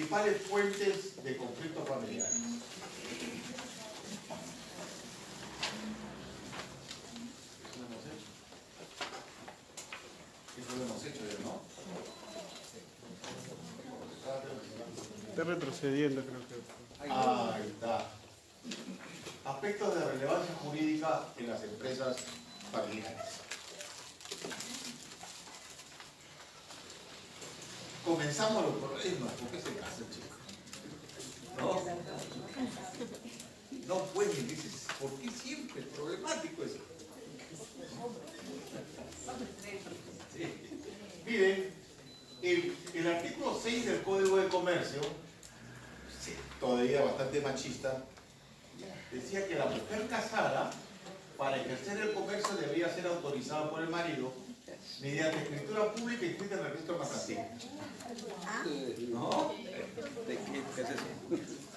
principales fuentes de conflictos familiares. Eso lo hemos hecho ya, ¿no? Está retrocediendo, creo que. Ahí está. Aspectos de relevancia jurídica en las empresas familiares. Comenzamos los problemas. ¿Por qué se casan, chicos? No pueden, dices, ¿por qué siempre es problemático eso? Sí. Miren, el artículo 6 del Código de Comercio, sí, todavía bastante machista, decía que la mujer casada, para ejercer el comercio, debía ser autorizada por el marido mediante escritura pública inscrita en el registro mercantil. ¿No? ¿Qué es eso?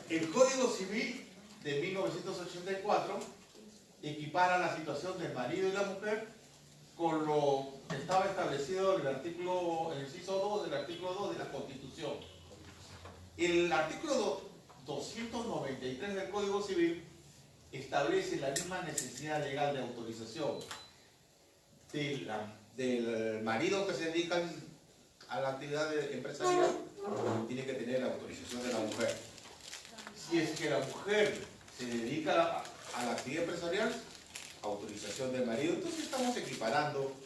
El Código Civil de 1984 equipara la situación del marido y la mujer con lo que estaba establecido en el inciso 2 del artículo 2 de la Constitución. El artículo 293 del Código Civil establece la misma necesidad legal de autorización del marido que se dedica a la actividad empresarial, tiene que tener la autorización de la mujer. Si es que la mujer se dedica a la actividad empresarial, autorización del marido. Entonces estamos equiparando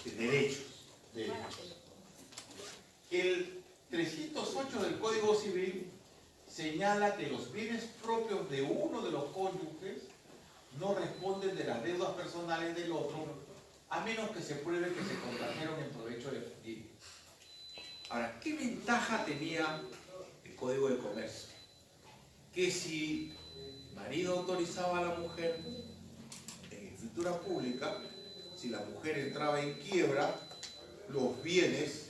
derechos. El 308 del Código Civil señala que los bienes propios de uno de los cónyuges no responden de las deudas personales del otro, a menos que se pruebe que se contrajeron en provecho de familia. Ahora, ¿qué ventaja tenía el Código de Comercio? Que si el marido autorizaba a la mujer en escritura pública, si la mujer entraba en quiebra, los bienes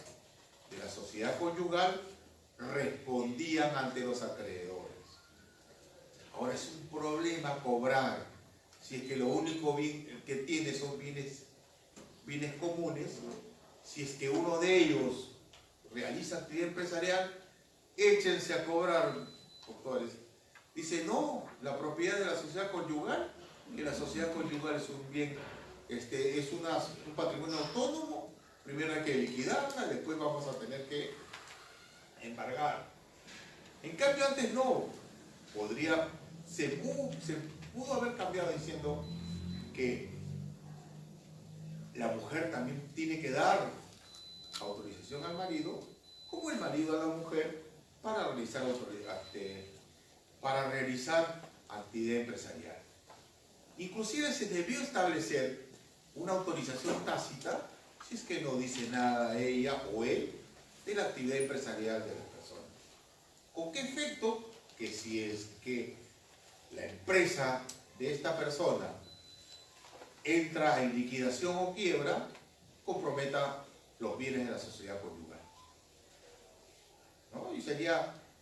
de la sociedad conyugal respondían ante los acreedores. Ahora es un problema cobrar si es que lo único bien que tiene son bienes comunes. Si es que uno de ellos realiza actividad empresarial, échense a cobrar, doctores. Dice, no, la propiedad de la sociedad conyugal, que la sociedad conyugal es un bien, es un patrimonio autónomo, primero hay que liquidarla, después vamos a tener que embargar. En cambio antes no, se pudo haber cambiado diciendo que la mujer también tiene que dar autorización al marido, como el marido a la mujer, para realizar actividad empresarial. Inclusive se debió establecer una autorización tácita, si es que no dice nada ella o él, de la actividad empresarial de la persona. ¿Con qué efecto? Que si es que la empresa de esta persona entra en liquidación o quiebra, comprometa los bienes de la sociedad conyugal, ¿no? Y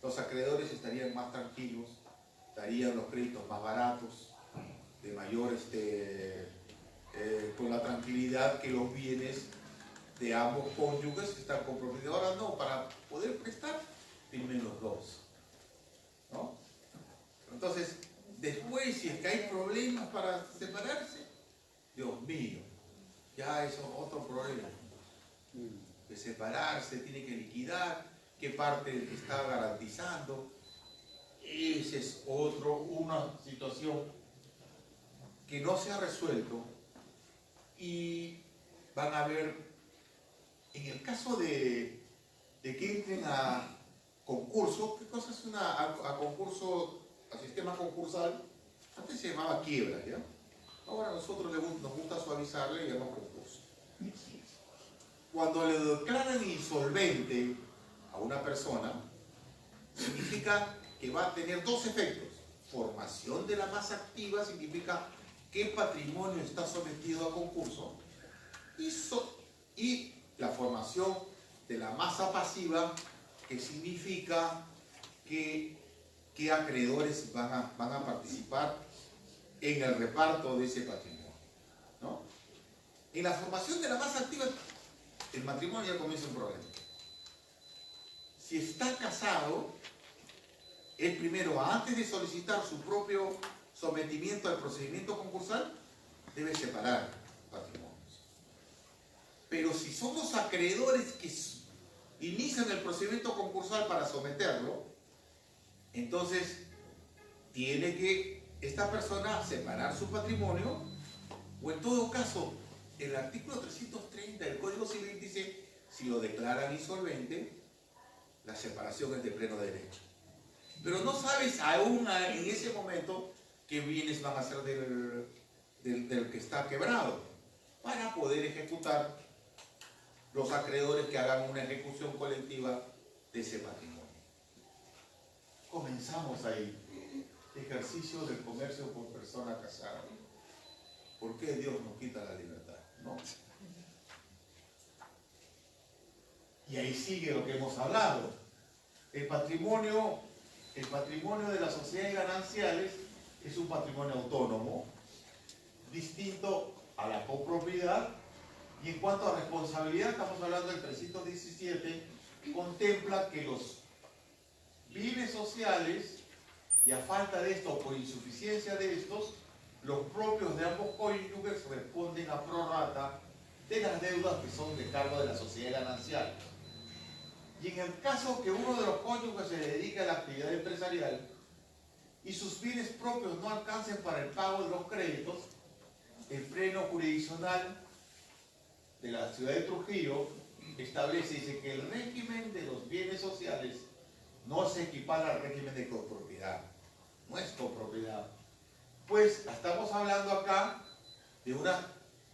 los acreedores estarían más tranquilos, darían los créditos más baratos, de mayor, con la tranquilidad que los bienes de ambos cónyuges están comprometidos. Ahora no, para poder prestar, firmen los dos, ¿no? Entonces, después, si es que hay problemas para separarse, Dios mío, ya eso es otro problema. De separarse, tiene que liquidar, qué parte está garantizando. Esa es una situación que no se ha resuelto, y van a ver, en el caso de que entren a concurso, ¿qué cosa es a concurso, a sistema concursal? Antes se llamaba quiebra, ¿ya? Ahora a nosotros nos gusta suavizarle y llamamos concurso. Cuando le declaran insolvente a una persona, significa que va a tener dos efectos. Formación de la masa activa, significa qué patrimonio está sometido a concurso, y la formación de la masa pasiva, que significa qué acreedores van a participar en el reparto de ese patrimonio, ¿no? En la formación de la masa activa, el matrimonio ya comienza un problema. si está casado, el primero, antes de solicitar su propio sometimiento al procedimiento concursal, debe separar patrimonios. Pero si son los acreedores que inician el procedimiento concursal para someterlo, entonces tiene que esta persona separar su patrimonio, o en todo caso, el artículo 330 del Código Civil dice, si lo declaran insolvente, la separación es de pleno derecho. Pero no sabes aún en ese momento qué bienes van a ser del que está quebrado, para poder ejecutar los acreedores que hagan una ejecución colectiva de ese patrimonio. Comenzamos ahí. Ejercicio del comercio por persona casada. ¿Por qué Dios nos quita la libertad? ¿No? Y ahí sigue lo que hemos hablado. El patrimonio de las sociedades gananciales es un patrimonio autónomo, distinto a la copropiedad, y en cuanto a responsabilidad, estamos hablando del 317, contempla que los bienes sociales, y a falta de esto o por insuficiencia de estos, los propios de ambos cónyuges responden a prorrata de las deudas que son de cargo de la sociedad ganancial. Y en el caso que uno de los cónyuges se dedique a la actividad empresarial y sus bienes propios no alcancen para el pago de los créditos, el pleno jurisdiccional de la ciudad de Trujillo establece, dice que el régimen de los bienes sociales no se equipara al régimen de copropiedad. No es copropiedad. Pues estamos hablando acá de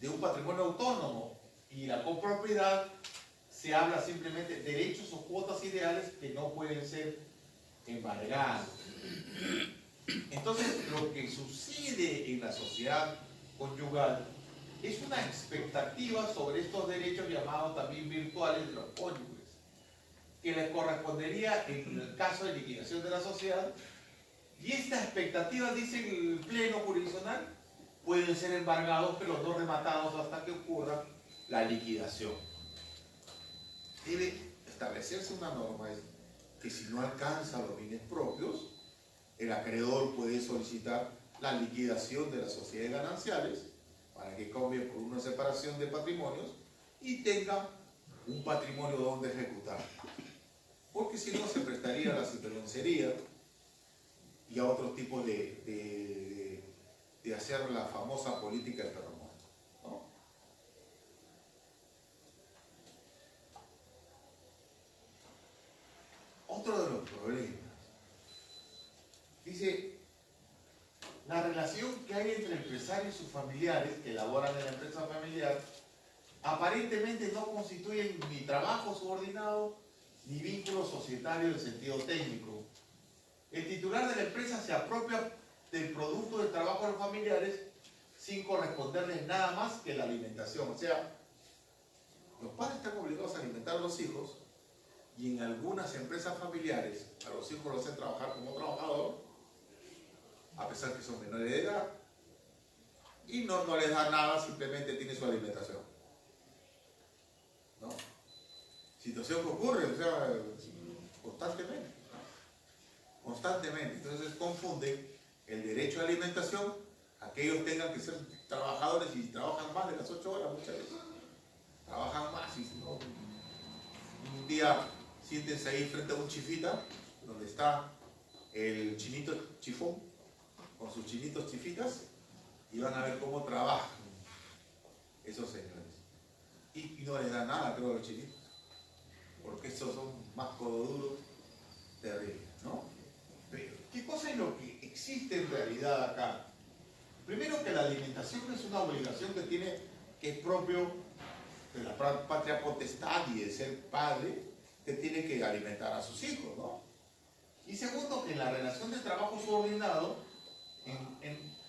un patrimonio autónomo, y la copropiedad se habla simplemente de derechos o cuotas ideales que no pueden ser embargados. Entonces, lo que sucede en la sociedad conyugal es una expectativa sobre estos derechos llamados también virtuales de los cónyuges, que les correspondería en el caso de liquidación de la sociedad, y estas expectativas, dice el pleno jurisdiccional, pueden ser embargados pero no rematados hasta que ocurra la liquidación. Debe establecerse una norma que si no alcanza los bienes propios, el acreedor puede solicitar la liquidación de las sociedades gananciales para que cambie por una separación de patrimonios y tenga un patrimonio donde ejecutar. Porque si no, se prestaría a la sinvergüencería y a otro tipo de hacer la famosa política del perro muerto, ¿no? Otro de los problemas, dice, la relación que hay entre el empresario y sus familiares que laboran en la empresa familiar aparentemente no constituyen ni trabajo subordinado ni vínculo societario en sentido técnico. El titular de la empresa se apropia del producto del trabajo de los familiares sin corresponderles nada más que la alimentación. O sea, los padres están obligados a alimentar a los hijos, y en algunas empresas familiares a los hijos los hacen trabajar como trabajador, a pesar que son menores de edad, y no les da nada, simplemente tiene su alimentación, ¿no? Situación que ocurre, o sea, constantemente. Entonces confunde el derecho a alimentación a que ellos tengan que ser trabajadores y trabajan más de las 8 horas muchas veces. Trabajan más, y ¿no? Un día siéntense ahí frente a un chifita donde está el chinito chifón con sus chinitos chifitas, y van a ver cómo trabajan esos señores. Y no les da nada, creo, a los chinitos, porque esos son más cododuros, terribles, ¿no? Pero, ¿qué cosa es lo que existe en realidad acá? Primero, que la alimentación es una obligación que es propio de la patria potestad y de ser padre, que tiene que alimentar a sus hijos, ¿no? Y segundo, que en la relación de trabajo subordinado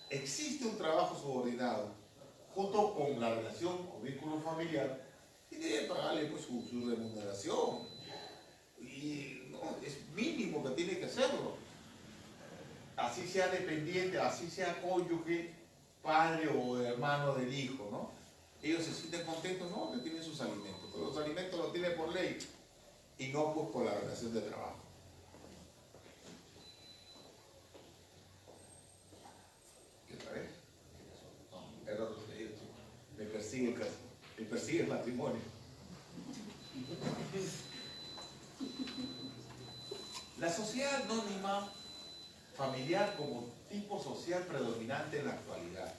existe un trabajo subordinado junto con la relación o vínculo familiar, y debe pagarle pues su remuneración, y no, es mínimo que tiene que hacerlo, así sea dependiente, así sea cónyuge, padre o hermano del hijo, ¿no? Ellos se sienten contentos, no, que tienen sus alimentos, pero los alimentos los tienen por ley, y no pues por la relación de trabajo. ¿Qué otra vez? No, error sucedido, chico. Me persigue el matrimonio. La sociedad anónima familiar como tipo social predominante en la actualidad.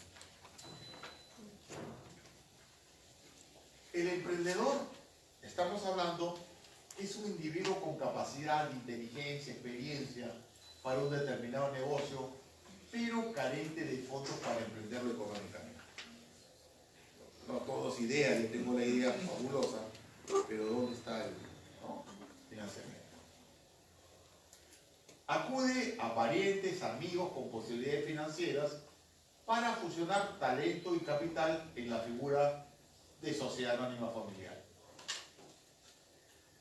El emprendedor, estamos hablando, es un individuo con capacidad, inteligencia, experiencia para un determinado negocio, pero carente de fondos para emprenderlo económicamente. No todos ideas, yo tengo la idea fabulosa, pero ¿dónde está el financiamiento? Acude a parientes, amigos con posibilidades financieras para fusionar talento y capital en la figura de sociedad anónima familiar.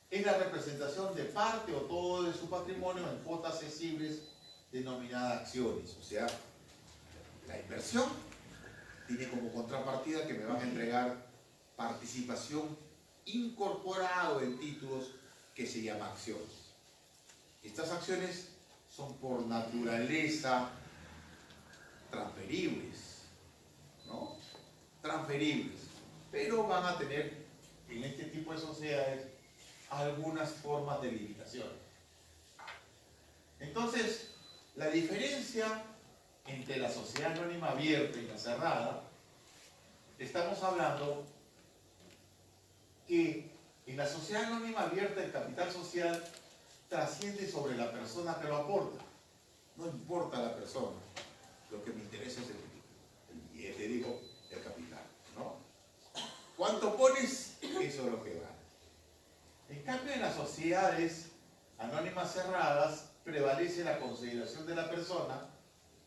Es la representación de parte o todo de su patrimonio en cuotas accesibles denominadas acciones. O sea, la inversión tiene como contrapartida que me van a entregar participación incorporado en títulos que se llama acciones. Estas acciones son por naturaleza transferibles, ¿no? Transferibles, pero van a tener en este tipo de sociedades algunas formas de limitación. Entonces, la diferencia entre la sociedad anónima abierta y la cerrada, estamos hablando que en la sociedad anónima abierta el capital social trasciende sobre la persona que lo aporta. No importa la persona, lo que me interesa es el billete, digo, el capital, ¿no? ¿Cuánto pones? Eso es lo que vale. En cambio, en las sociedades anónimas cerradas prevalece la consideración de la persona.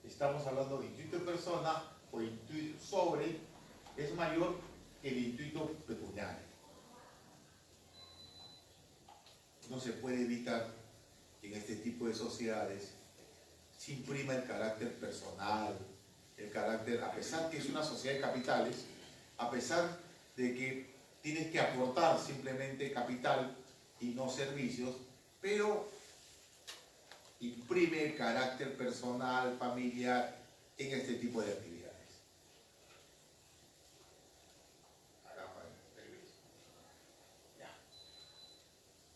Estamos hablando de intuito de persona o intuito sobre, es mayor que el intuito pecuniario. No se puede evitar que en este tipo de sociedades se imprima el carácter personal, el carácter, a pesar que es una sociedad de capitales, a pesar de que tienes que aportar simplemente capital y no servicios, pero imprime el carácter personal, familiar en este tipo de actividades.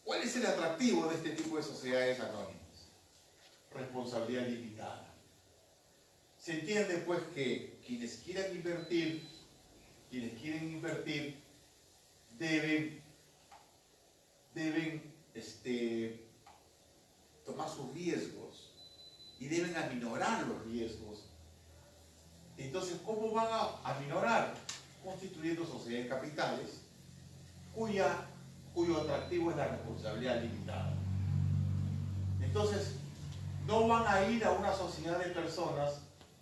¿Cuál es el atractivo de este tipo de sociedades anónimas? Responsabilidad limitada. Se entiende pues que quienes quieren invertir deben tomar sus riesgos y deben aminorar los riesgos. Entonces, ¿cómo van a aminorar? Constituyendo sociedades capitales cuyo atractivo es la responsabilidad limitada. Entonces, no van a ir a una sociedad de personas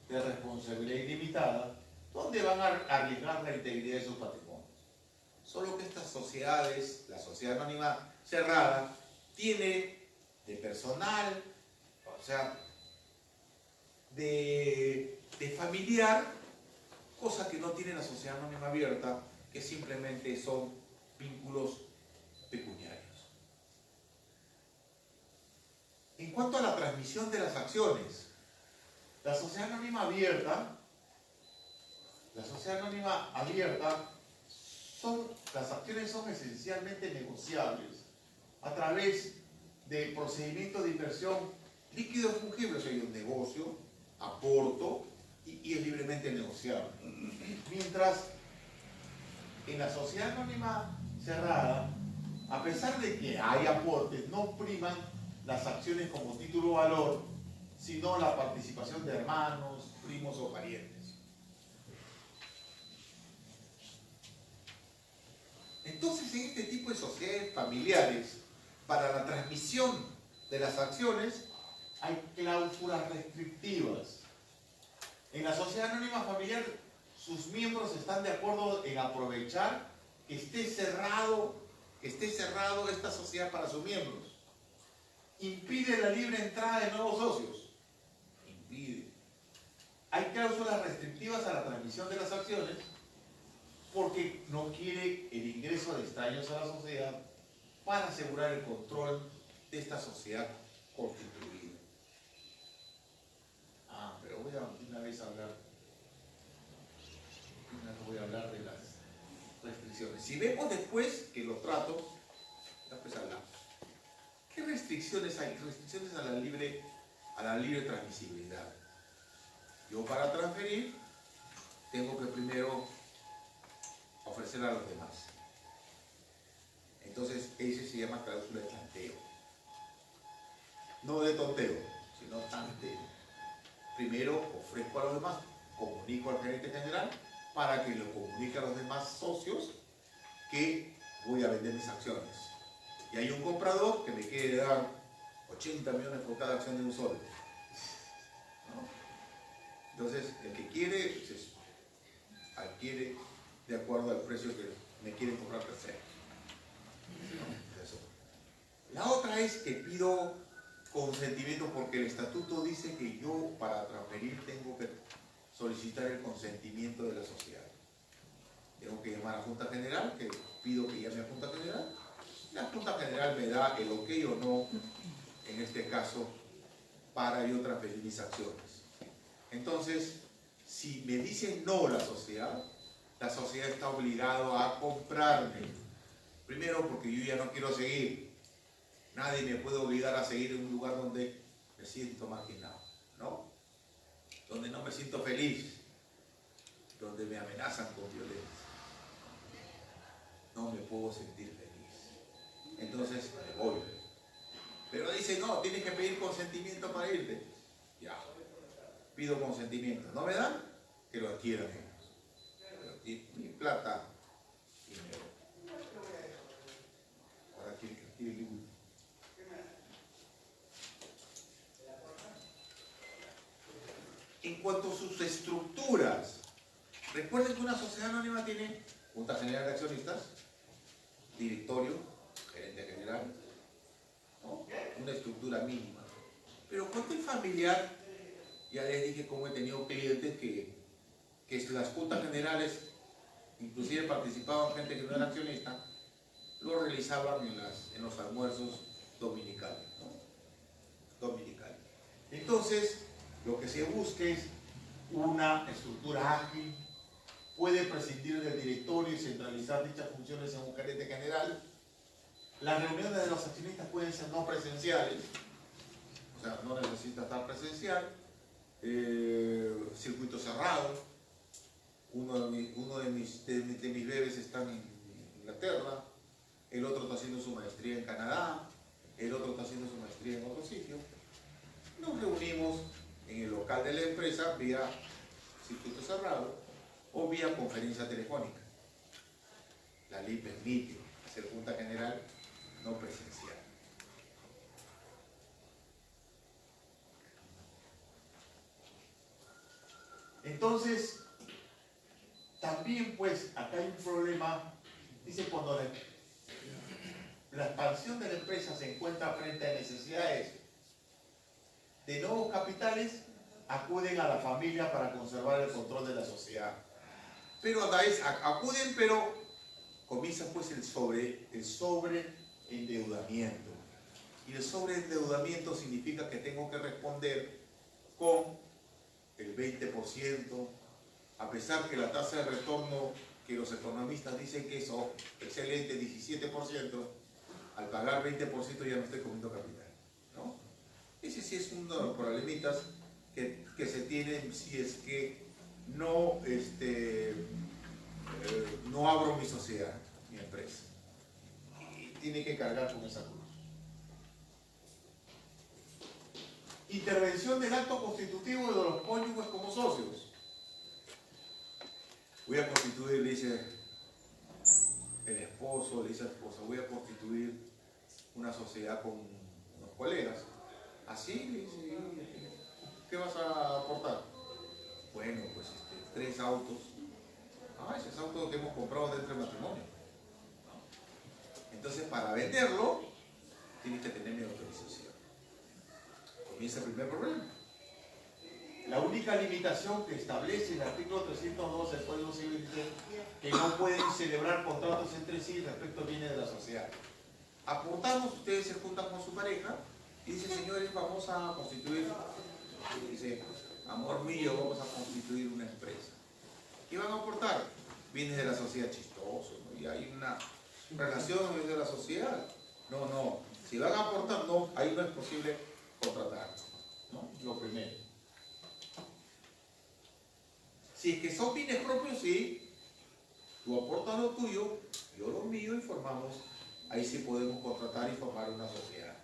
de responsabilidad ilimitada donde van a arriesgar la integridad de sus patrimonios. Solo que estas sociedades, la sociedad anónima cerrada, tiene de personal, o sea, de familiar, cosa que no tiene la sociedad anónima abierta, que simplemente son vínculos pecuniarios. En cuanto a la transmisión de las acciones, la sociedad anónima abierta, las acciones son esencialmente negociables a través de procedimientos de inversión líquido fungible. O sea, hay un negocio, aporto y es libremente negociable. Mientras en la sociedad anónima cerrada, a pesar de que hay aportes, no priman las acciones como título o valor, sino la participación de hermanos, primos o parientes. Entonces, en este tipo de sociedades familiares, para la transmisión de las acciones, hay cláusulas restrictivas. En la sociedad anónima familiar, sus miembros están de acuerdo en aprovechar que esté cerrado esta sociedad para sus miembros. Impide la libre entrada de nuevos socios. Impide. Hay cláusulas restrictivas a la transmisión de las acciones porque no quiere el ingreso de extraños a la sociedad para asegurar el control de esta sociedad constituida. Pero voy a una vez hablar de las restricciones. Si vemos después que los tratos, después hablamos. ¿Qué restricciones hay? Restricciones a la libre transmisibilidad. Yo para transferir tengo que primero ofrecer a los demás. Entonces ese se llama cláusula de tanteo. No de tonteo, sino tanteo. Primero ofrezco a los demás, comunico al gerente general para que lo comunique a los demás socios que voy a vender mis acciones. Y hay un comprador que me quiere dar 80 millones por cada acción de un solo. ¿No? Entonces, el que quiere, pues, adquiere de acuerdo al precio que me quieren comprar tercero. ¿No? Eso. La otra es que pido consentimiento porque el estatuto dice que yo para transferir tengo que solicitar el consentimiento de la sociedad. Tengo que llamar a Junta General, que pido que llame a Junta General. La Junta General me da el ok o no, en este caso, para yo transferir mis acciones. Entonces, si me dicen no la sociedad está obligada a comprarme. Primero porque yo ya no quiero seguir. Nadie me puede obligar a seguir en un lugar donde me siento marginado, ¿no? Donde no me siento feliz, donde me amenazan con violencia. No me puedo sentir feliz. Entonces me voy. Pero dice, no, tienes que pedir consentimiento para irte. Ya, pido consentimiento. ¿No me dan? Que lo adquieran ellos. Mi plata y me voy. Ahora quiere que adquiere el último. En cuanto a sus estructuras, recuerden que una sociedad anónima tiene Junta General de Accionistas, directorio, gerente general, ¿no? Una estructura mínima. Pero cuando es familiar, ya les dije cómo he tenido clientes que las juntas generales, inclusive participaban gente que no era accionista, lo realizaban en los almuerzos dominicales, ¿no? Dominicales. Entonces, lo que se busca es una estructura ágil, puede prescindir del directorio y centralizar dichas funciones en un gerente general. Las reuniones de los accionistas pueden ser no presenciales, o sea, no necesita estar presencial. Circuito cerrado. Uno de mis bebés están en Inglaterra, el otro está haciendo su maestría en Canadá, el otro está haciendo su maestría en otro sitio. Nos reunimos en el local de la empresa vía circuito cerrado o vía conferencia telefónica. La ley permite hacer junta general no presencial. Entonces, también pues acá hay un problema, dice cuando la expansión de la empresa se encuentra frente a necesidades de nuevos capitales, acuden a la familia para conservar el control de la sociedad. Pero a la vez acuden, pero comienza pues el sobreendeudamiento. Y el sobreendeudamiento significa que tengo que responder con el 20%, a pesar que la tasa de retorno que los economistas dicen que es excelente, 17%, al pagar 20% ya no estoy comiendo capital, ¿no? Ese sí es uno de los problemitas que se tienen si es que no, no abro mi sociedad, mi empresa. Y tiene que cargar con esa cruz. Intervención del acto constitutivo de los cónyuges como socios. Voy a constituir, le dice el esposo, le dice a la esposa, voy a constituir una sociedad con unos colegas. Así le dice, ¿qué vas a aportar? Bueno, pues 3 autos. Esos autos que hemos comprado dentro del matrimonio. Entonces, para venderlo, tienes que tener mi autorización. Comienza el primer problema. La única limitación que establece el artículo 302 del Código Civil dice que no pueden celebrar contratos entre sí respecto a bienes de la sociedad. Aportamos, ustedes se juntan con su pareja y dicen, señores, vamos a constituir, dice, amor mío, vamos a constituir una empresa. ¿Qué van a aportar? Bienes de la sociedad, chistoso, ¿no? Y hay una relación de la sociedad. No, si van a aportar, no, ahí no es posible contratar, ¿no? Lo primero. Si es que son bienes propios, sí, tú aportas lo tuyo, yo lo mío y formamos, ahí sí podemos contratar y formar una sociedad.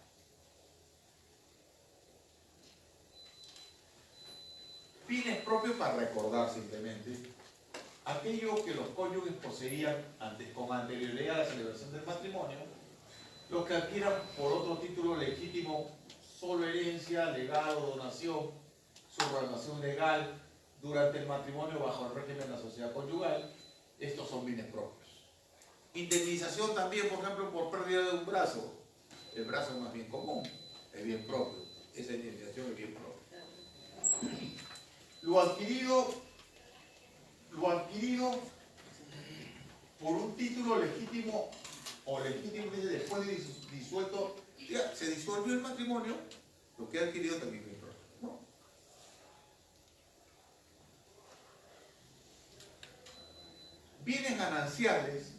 Bienes propios para recordar simplemente, aquello que los cónyuges poseían con anterioridad a la celebración del matrimonio, los que adquieran por otro título legítimo, solo herencia, legado, donación, subrogación legal, durante el matrimonio bajo el régimen de la sociedad conyugal, estos son bienes propios. Indemnización también, por ejemplo, por pérdida de un brazo. El brazo es más bien común, es bien propio. Esa indemnización es bien propia. Lo adquirido por un título legítimo o legítimo después de disuelto, ya, se disolvió el matrimonio, lo que ha adquirido también es bien propio, ¿no? Bienes gananciales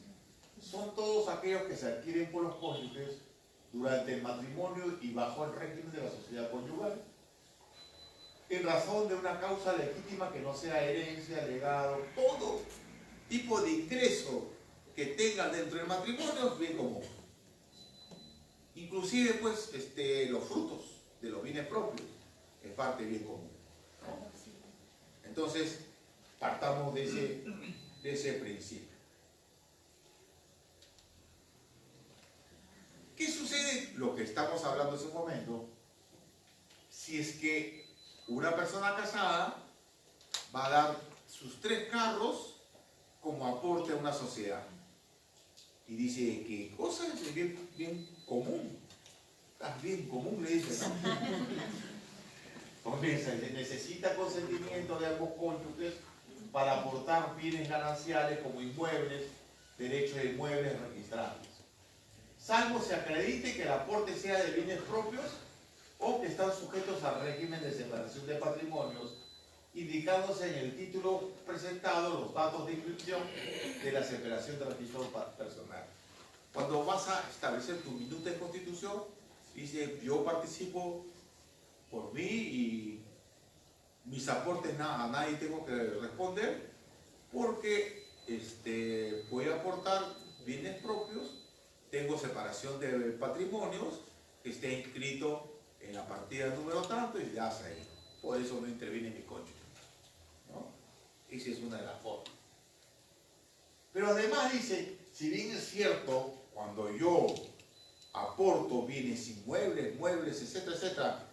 son todos aquellos que se adquieren por los cónyuges durante el matrimonio y bajo el régimen de la sociedad conyugal, en razón de una causa legítima que no sea herencia, legado, todo tipo de ingreso que tengan dentro del matrimonio es bien común. Inclusive, pues, los frutos de los bienes propios es parte bien común, ¿no? Entonces, partamos de ese principio. ¿Qué sucede? Lo que estamos hablando hace un momento, si es que una persona casada va a dar sus 3 carros como aporte a una sociedad. Y dice, ¿qué cosa? Es bien común. Es bien común, le dice, ¿no? Hombre, se necesita consentimiento de ambos cónyuges para aportar bienes gananciales como inmuebles, derechos de inmuebles registrables. Salvo se acredite que el aporte sea de bienes propios o que están sujetos al régimen de separación de patrimonios, indicándose en el título presentado los datos de inscripción de la separación de registro personal. Cuando vas a establecer tu minuta de constitución, dice, yo participo por mí y mis aportes a nadie tengo que responder porque voy a aportar bienes propios, tengo separación de patrimonios que esté inscrito en la partida número tanto y ya ahí. Por eso no interviene mi cónyuge, ¿no? Esa es una de las formas. Pero además dice, si bien es cierto, cuando yo aporto bienes inmuebles, muebles, etcétera, etcétera,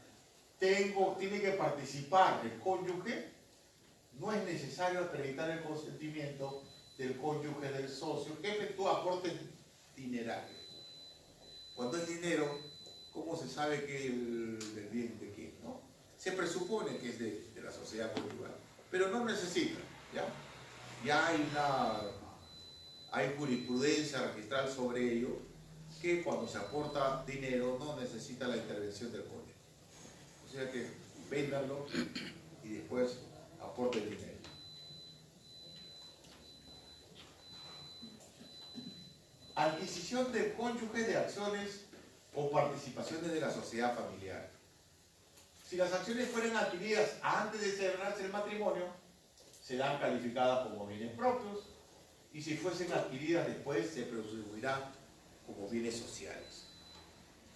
tiene que participar el cónyuge, no es necesario acreditar el consentimiento del cónyuge del socio que efectúa aportes dinerarios. Cuando es dinero, ¿cómo se sabe que el bien de quién, no? Se presupone que es de la sociedad conyugal, pero no necesita, ¿ya? Ya hay jurisprudencia registral sobre ello, que cuando se aporta dinero no necesita la intervención del cónyuge. O sea que véndanlo y después aporten dinero. Adquisición del cónyuge de acciones o participaciones de la sociedad familiar. Si las acciones fueran adquiridas antes de celebrarse el matrimonio, serán calificadas como bienes propios, y si fuesen adquiridas después, se presumirá como bienes sociales.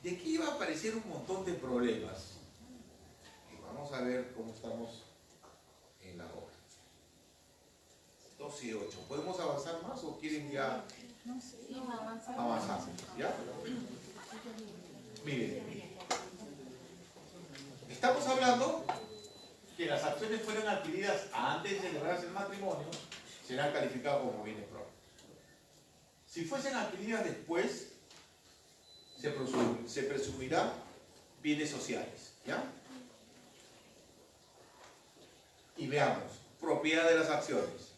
De aquí va a aparecer un montón de problemas. Y vamos a ver cómo estamos en la obra. 2 y 8. ¿Podemos avanzar más o quieren ya avanzar? ¿Ya? Miren. Estamos hablando que las acciones fueron adquiridas antes de celebrarse el matrimonio, serán calificadas como bienes propios. Si fuesen adquiridas después, se presumirá bienes sociales, ¿ya? Y veamos, propiedad de las acciones.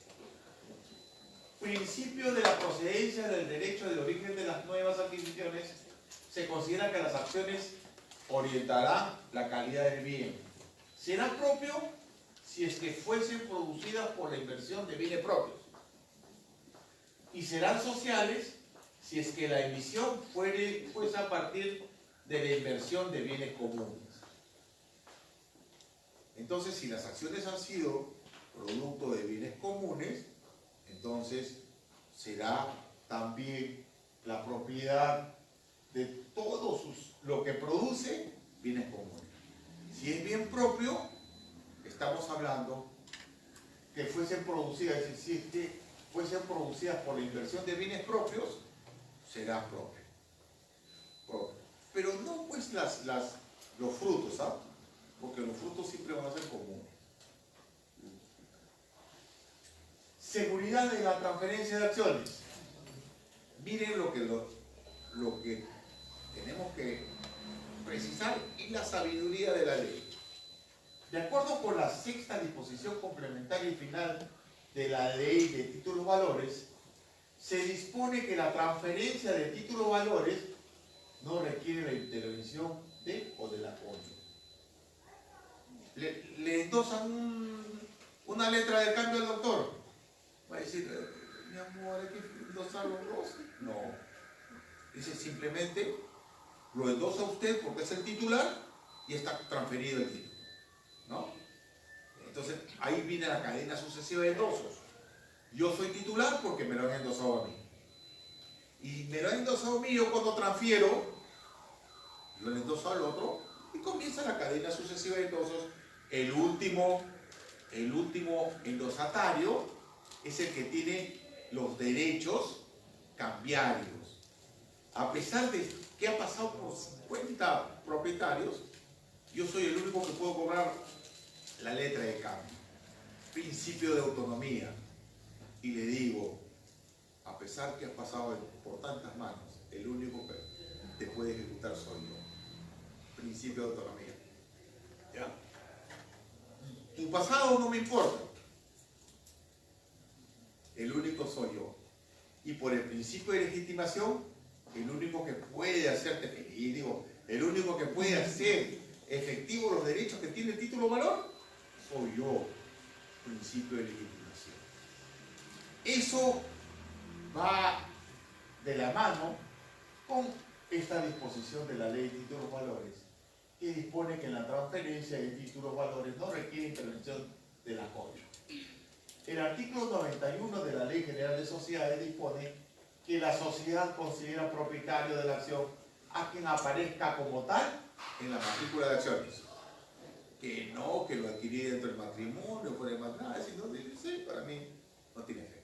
Principio de la procedencia del derecho de origen de las nuevas adquisiciones se considera que las acciones orientarán la calidad del bien. Será propio si es que fuesen producidas por la inversión de bienes propios. Y serán sociales si es que la emisión fuese a partir de la inversión de bienes comunes. Entonces, si las acciones han sido producto de bienes comunes, entonces será también la propiedad de todo lo que produce bienes comunes. Si es bien propio, estamos hablando que fuesen producidas, es decir, si es que fuesen producidas por la inversión de bienes propios, será propio. Pero no pues los frutos, ¿sabes? Porque los frutos siempre van a ser comunes. Seguridad de la transferencia de acciones. Miren lo que tenemos que precisar y la sabiduría de la ley. De acuerdo con la sexta disposición complementaria y final de la ley de títulos valores, se dispone que la transferencia de títulos valores no requiere la intervención de o de la cónyuge. Le endosan una letra de cambio al doctor. Va a decir, mi amor, hay que endosar los dos. No. Dice simplemente, lo endosa usted porque es el titular y está transferido el título. ¿No? Entonces, ahí viene la cadena sucesiva de endosos. Yo soy titular porque me lo han endosado a mí. Y me lo han endosado a mí, yo cuando transfiero, lo endoso al otro y comienza la cadena sucesiva de endosos. El último endosatario es el que tiene los derechos cambiarios. A pesar de que ha pasado por 50 propietarios, yo soy el único que puedo cobrar la letra de cambio. Principio de autonomía. Y le digo, a pesar que has pasado por tantas manos, el único que te puede ejecutar soy yo. Principio de autonomía. ¿Ya? Tu pasado no me importa. El único soy yo. Y por el principio de legitimación, el único que puede hacerte feliz, digo, el único que puede hacer efectivos los derechos que tiene el título valor, soy yo. Principio de legitimación. Eso va de la mano con esta disposición de la ley de títulos valores, que dispone que en la transferencia de títulos valores no requiere intervención de la cónyuge. El artículo 91 de la Ley General de Sociedades dispone que la sociedad considera propietario de la acción a quien aparezca como tal en la matrícula de acciones. Que no, que lo adquirí dentro del matrimonio, fuera del matrimonio, sino sí, para mí no tiene efecto.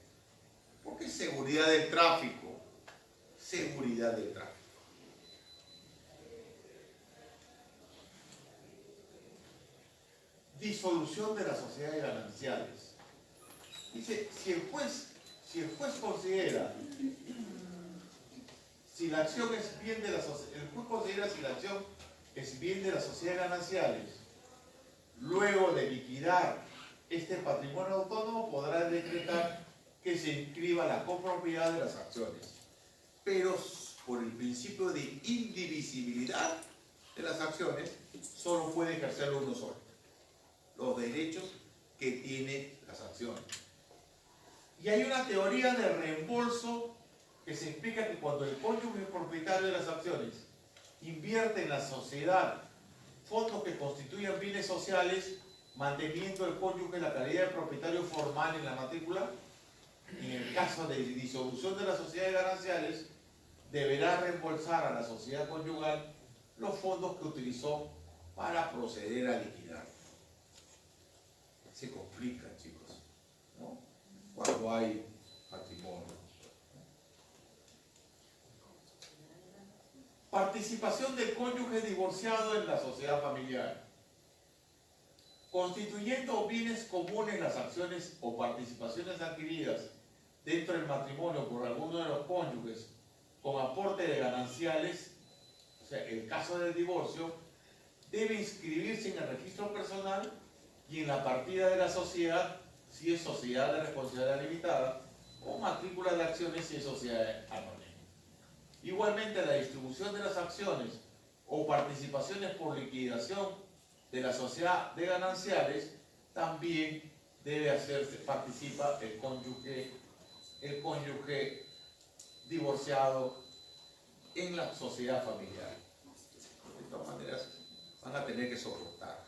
Porque es seguridad del tráfico. Seguridad del tráfico. Disolución de las sociedades gananciales. Dice, si el juez considera si la acción es bien de la sociedad, el juez considera si la acción es bien de las sociedades gananciales, luego de liquidar este patrimonio autónomo podrá decretar que se inscriba la copropiedad de las acciones, pero por el principio de indivisibilidad de las acciones solo puede ejercerlo uno solo, los derechos que tiene las acciones. Y hay una teoría de reembolso que se explica que cuando el cónyuge propietario de las acciones invierte en la sociedad fondos que constituyan bienes sociales, manteniendo el cónyuge la calidad de propietario formal en la matrícula, en el caso de disolución de las sociedades gananciales, deberá reembolsar a la sociedad conyugal los fondos que utilizó para proceder a liquidar. Se complica, chicos, ¿no? Cuando hay patrimonio. Participación del cónyuge divorciado en la sociedad familiar. Constituyendo bienes comunes las acciones o participaciones adquiridas dentro del matrimonio por alguno de los cónyuges con aporte de gananciales, o sea, el caso del divorcio, debe inscribirse en el registro personal y en la partida de la sociedad si es sociedad de responsabilidad limitada o matrícula de acciones si es sociedad anónima. Igualmente, la distribución de las acciones o participaciones por liquidación de la sociedad de gananciales también debe hacerse, participa el cónyuge divorciado en la sociedad familiar. De todas maneras, van a tener que soportar.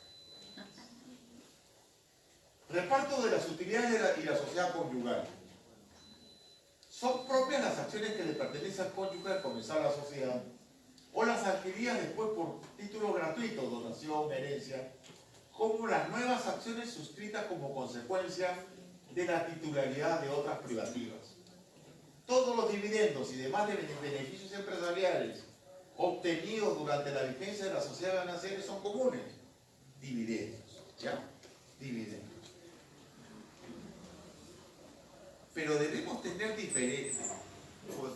Reparto de las utilidades y la sociedad conyugal. Son propias las acciones que le pertenecen al cónyuge al comenzar la sociedad, o las adquiridas después por título gratuito, donación, herencia, como las nuevas acciones suscritas como consecuencia de la titularidad de otras privativas. Todos los dividendos y demás beneficios empresariales obtenidos durante la vigencia de la sociedad gananciera son comunes. Dividendos, ¿ya? Dividendos. Pero debemos tener diferencia,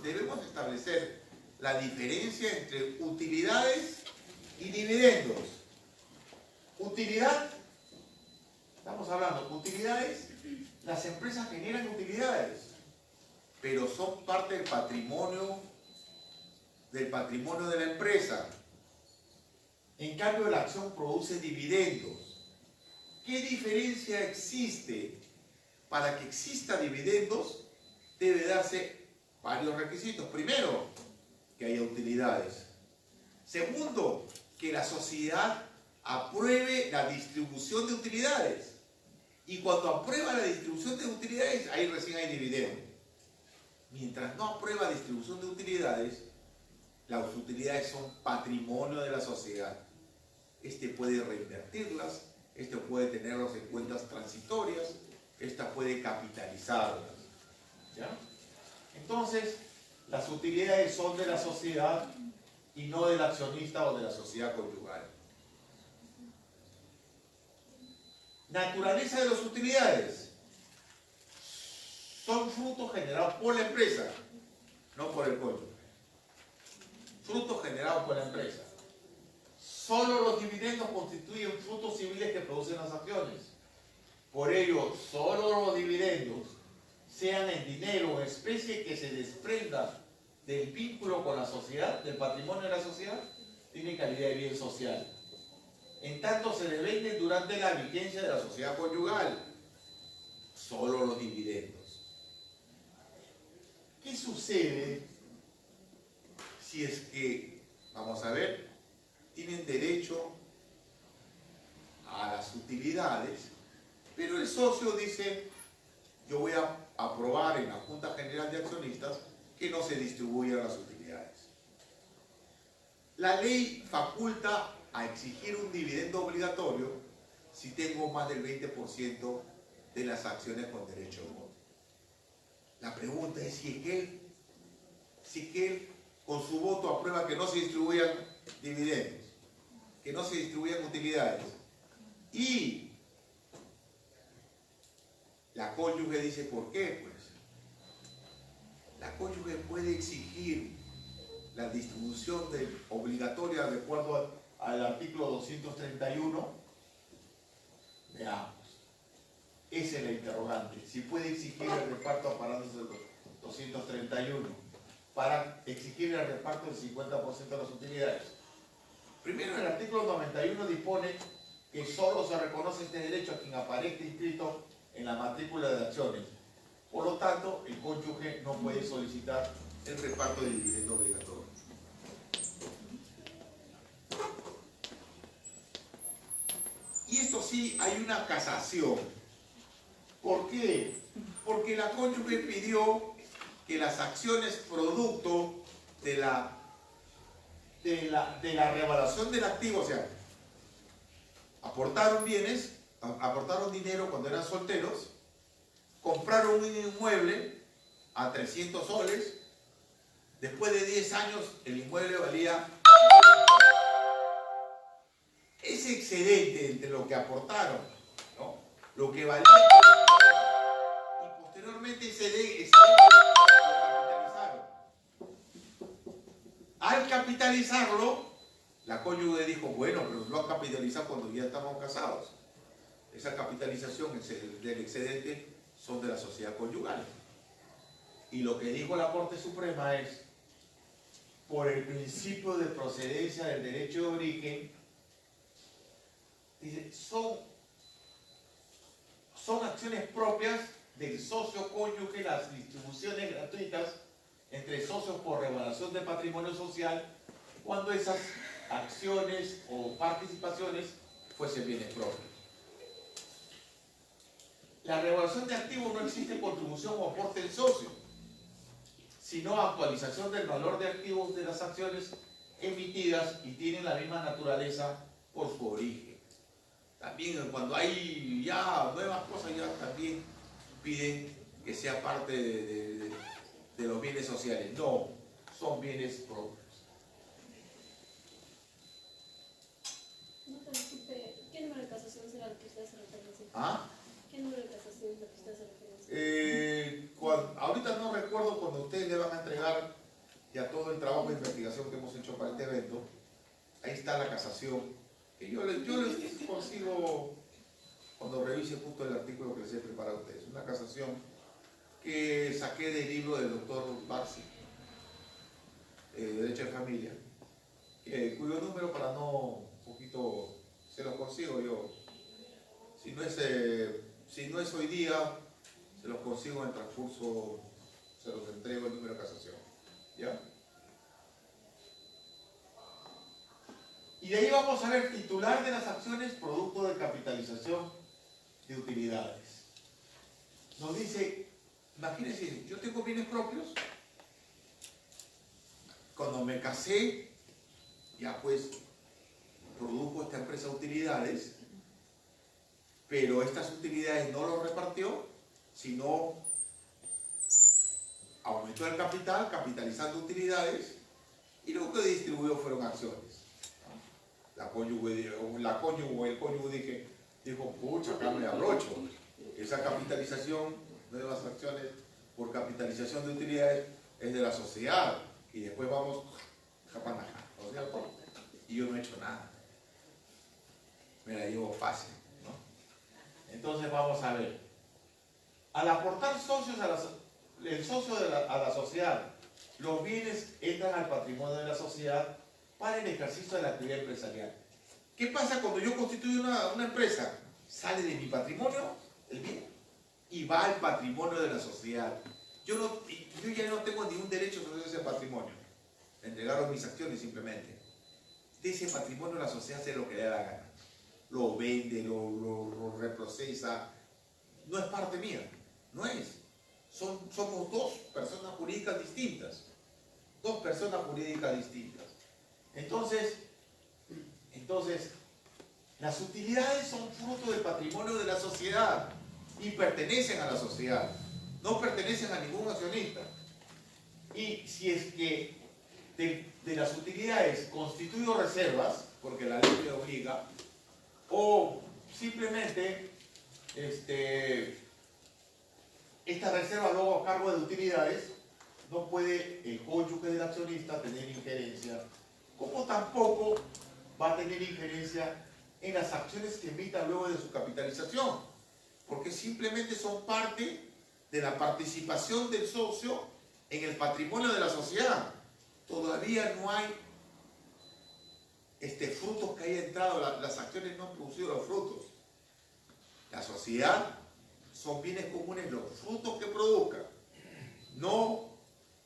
debemos establecer la diferencia entre utilidades y dividendos. Utilidad, estamos hablando, utilidades, las empresas generan utilidades, pero son parte del patrimonio de la empresa. En cambio, la acción produce dividendos. ¿Qué diferencia existe? Para que exista dividendos, debe darse varios requisitos. Primero, que haya utilidades. Segundo, que la sociedad apruebe la distribución de utilidades. Y cuando aprueba la distribución de utilidades, ahí recién hay dividendos. Mientras no aprueba la distribución de utilidades, las utilidades son patrimonio de la sociedad. Este puede reinvertirlas, este puede tenerlas en cuentas transitorias, esta puede capitalizarlas. ¿Ya? Entonces, las utilidades son de la sociedad y no del accionista o de la sociedad conyugal. Naturaleza de las utilidades. Son frutos generados por la empresa, no por el cónyuge. Frutos generados por la empresa. Solo los dividendos constituyen frutos civiles que producen las acciones. Por ello, solo los dividendos, sean en dinero o en especie que se desprenda del vínculo con la sociedad, del patrimonio de la sociedad, tienen calidad de bien social. En tanto se devenden durante la vigencia de la sociedad conyugal. Solo los dividendos. ¿Qué sucede si es que, vamos a ver, tienen derecho a las utilidades, pero el socio dice, yo voy a aprobar en la Junta General de Accionistas que no se distribuyan las utilidades? La ley faculta a exigir un dividendo obligatorio si tengo más del 20% de las acciones con derecho de voto. La pregunta es si él con su voto aprueba que no se distribuyan dividendos, que no se distribuyan utilidades, y la cónyuge dice, ¿por qué? Pues la cónyuge puede exigir la distribución obligatoria de acuerdo al artículo 231. Veamos. Esa es la interrogante. Si puede exigir el reparto amparándose del 231 para exigir el reparto del 50% de las utilidades. Primero, el artículo 91 dispone que solo se reconoce este derecho a quien aparezca inscrito en la matrícula de acciones. Por lo tanto, el cónyuge no puede solicitar el reparto del dividendo obligatorio. Y esto sí, hay una casación. ¿Por qué? Porque la cónyuge pidió que las acciones producto de la revaluación del activo, o sea, aportaron bienes, aportaron dinero cuando eran solteros, compraron un inmueble a 300 soles, después de 10 años el inmueble valía ese excedente entre lo que aportaron, ¿no? Lo que valía, y posteriormente ese excedente lo capitalizaron. Al capitalizarlo, la cónyuge dijo, bueno, pero lo han capitalizado cuando ya estamos casados. Esa capitalización del excedente son de la sociedad conyugal. Y lo que dijo la Corte Suprema es, por el principio de procedencia del derecho de origen, dice, son acciones propias del socio cónyuge, las distribuciones gratuitas entre socios por revaluación de patrimonio social, cuando esas acciones o participaciones fuesen bienes propios. La revaluación de activos no existe contribución o aporte del socio, sino actualización del valor de activos de las acciones emitidas y tienen la misma naturaleza por su origen. También cuando hay ya nuevas cosas, ya también piden que sea parte de los bienes sociales. No, son bienes propios. ¿Qué número de casación será el que usted hace referencia? ¿Ah? ¿Qué número de casación es el que usted hace referencia? Ahorita no recuerdo cuando ustedes le van a entregar ya todo el trabajo de investigación que hemos hecho para este evento. Ahí está la casación. Que yo les consigo cuando revise justo el artículo que les he preparado a ustedes. Una casación que saqué del libro del doctor Barsi, Derecho de Familia, cuyo número, para no un poquito, se los consigo yo. Si no es hoy día, se los consigo en el transcurso, se los entrego el número de casación. ¿Ya? Y de ahí vamos a ver titular de las acciones, producto de capitalización de utilidades. Nos dice, imagínense, yo tengo bienes propios. Cuando me casé, ya pues produjo esta empresa utilidades, pero estas utilidades no lo repartió, sino aumentó el capital, capitalizando utilidades, y lo que distribuyó fueron acciones. La cónyuge o el cónyuge dijo, pucha, acá me abrocho. Esa capitalización de las acciones por capitalización de utilidades es de la sociedad, y después vamos japanaja, ¿no es cierto? Y yo no he hecho nada. Me la llevo fácil, ¿no? Entonces vamos a ver. Al aportar socios el socio a la sociedad, los bienes entran al patrimonio de la sociedad para el ejercicio de la actividad empresarial. ¿Qué pasa cuando yo constituyo una empresa? Sale de mi patrimonio el bien y va al patrimonio de la sociedad. Yo ya no tengo ningún derecho sobre ese patrimonio. Me entregaron mis acciones simplemente. De ese patrimonio la sociedad hace lo que le da la gana. Lo vende, lo reprocesa. No es parte mía. No es. Somos dos personas jurídicas distintas. Dos personas jurídicas distintas. Entonces, las utilidades son fruto del patrimonio de la sociedad y pertenecen a la sociedad. No pertenecen a ningún accionista. Y si es que de las utilidades constituyo reservas, porque la ley me obliga, o simplemente esta reserva luego a cargo de utilidades, no puede el cónyuge del accionista tener injerencia, como tampoco va a tener injerencia en las acciones que emita luego de su capitalización, porque simplemente son parte de la participación del socio en el patrimonio de la sociedad. Todavía no hay frutos que haya entrado, las acciones no han producido los frutos. La sociedad son bienes comunes, los frutos que produzca, no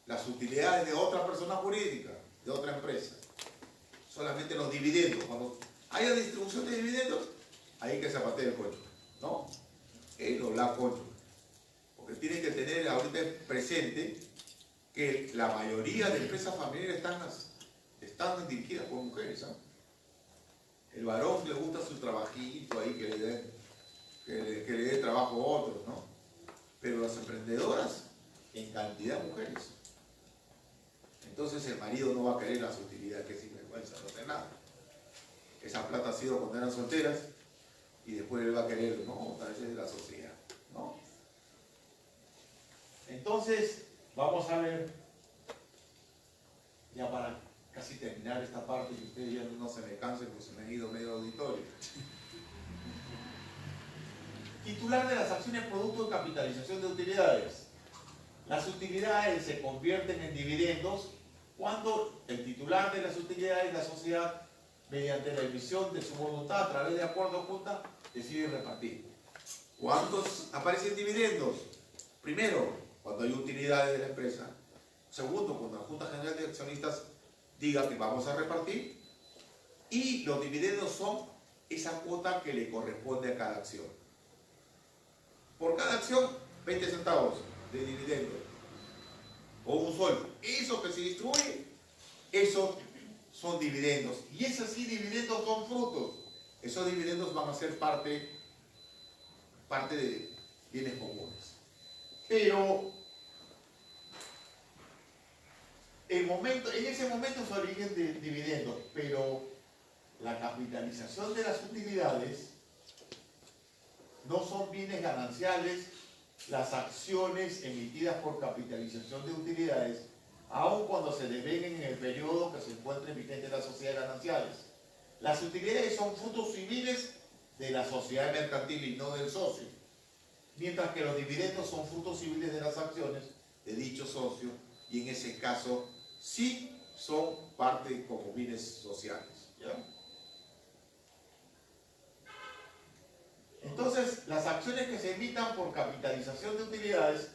las utilidades de otra persona jurídica, de otra empresa. Solamente los dividendos. Cuando haya distribución de dividendos, ahí que zapatee el cónyuge, ¿no? La cónyuge. Porque tienen que tener ahorita presente que la mayoría de empresas familiares están dirigidas por mujeres, ¿no? El varón le gusta su trabajito ahí, que le dé trabajo a otros, ¿no? Pero las emprendedoras, en cantidad de mujeres. Entonces el marido no va a querer las utilidades, que sinvergüenza, no hace nada. Esa plata ha sido cuando eran solteras y después él va a querer, no, tal vez es de la sociedad, ¿no? Entonces, vamos a ver, ya para casi terminar esta parte, que ustedes ya no se me cansen porque se me ha ido medio auditorio. Titular de las acciones producto de capitalización de utilidades. Las utilidades se convierten en dividendos cuando el titular de las utilidades de la sociedad, mediante la emisión de su voluntad a través de acuerdo junta, decide repartir. ¿Cuándo aparecen dividendos? Primero, cuando hay utilidades de la empresa. Segundo, cuando la Junta General de Accionistas diga que vamos a repartir. Y los dividendos son esa cuota que le corresponde a cada acción. Por cada acción, 20 centavos de dividendo. O un sueldo. Eso que se distribuye, eso son dividendos. Y esos sí, dividendos son frutos. Esos dividendos van a ser parte de bienes comunes. Pero en ese momento es origen de dividendos, pero la capitalización de las utilidades no son bienes gananciales. Las acciones emitidas por capitalización de utilidades, aun cuando se devenguen en el periodo que se encuentre vigente las sociedades gananciales. Las utilidades son frutos civiles de la sociedad mercantil y no del socio, mientras que los dividendos son frutos civiles de las acciones de dicho socio, y en ese caso sí son parte como bienes sociales. ¿Ya? Entonces, las acciones que se emitan por capitalización de utilidades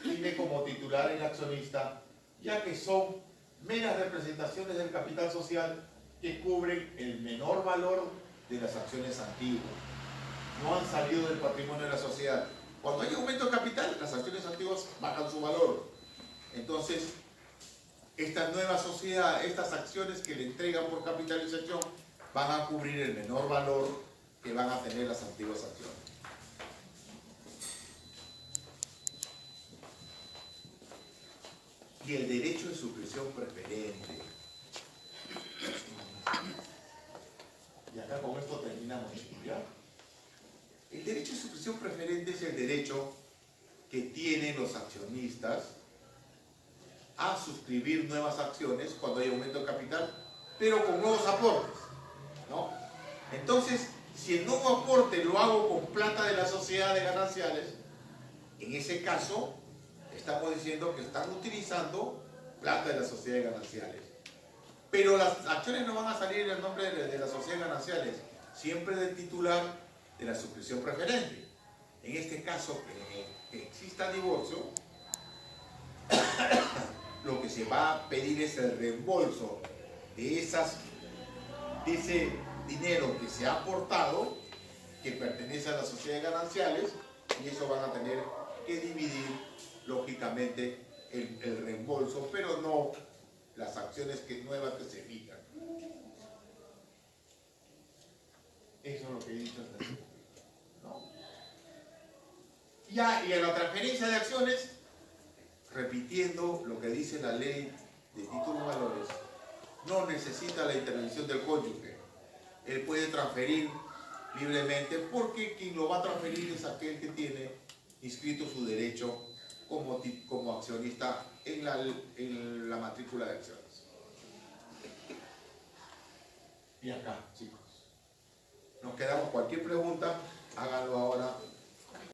tiene como titular el accionista, ya que son meras representaciones del capital social que cubren el menor valor de las acciones antiguas. No han salido del patrimonio de la sociedad. Cuando hay aumento de capital, las acciones antiguas bajan su valor. Entonces, esta nueva sociedad, estas acciones que le entregan por capitalización, van a cubrir el menor valor que van a tener las antiguas acciones. Y el derecho de suscripción preferente. Y acá con esto terminamos, ¿ya? El derecho de suscripción preferente es el derecho que tienen los accionistas a suscribir nuevas acciones cuando hay aumento de capital, pero con nuevos aportes, ¿no? Entonces, si el nuevo aporte lo hago con plata de la sociedad de gananciales, en ese caso estamos diciendo que están utilizando plata de la sociedad de gananciales. Pero las acciones no van a salir en el nombre de la sociedad de gananciales, siempre del titular de la suscripción preferente. En este caso, que exista divorcio, lo que se va a pedir es el reembolso de ese dinero que se ha aportado, que pertenece a la sociedad de gananciales, y eso van a tener que dividir, lógicamente, el reembolso, pero no las acciones nuevas que se emitan. Eso es lo que he dicho hasta aquí, ¿no? Ya, y en la transferencia de acciones, repitiendo lo que dice la ley de títulos y valores, no necesita la intervención del cónyuge. Él puede transferir libremente, porque quien lo va a transferir es aquel que tiene inscrito su derecho como accionista en la matrícula de acciones. Y acá, chicos, nos quedamos. Cualquier pregunta, háganlo ahora.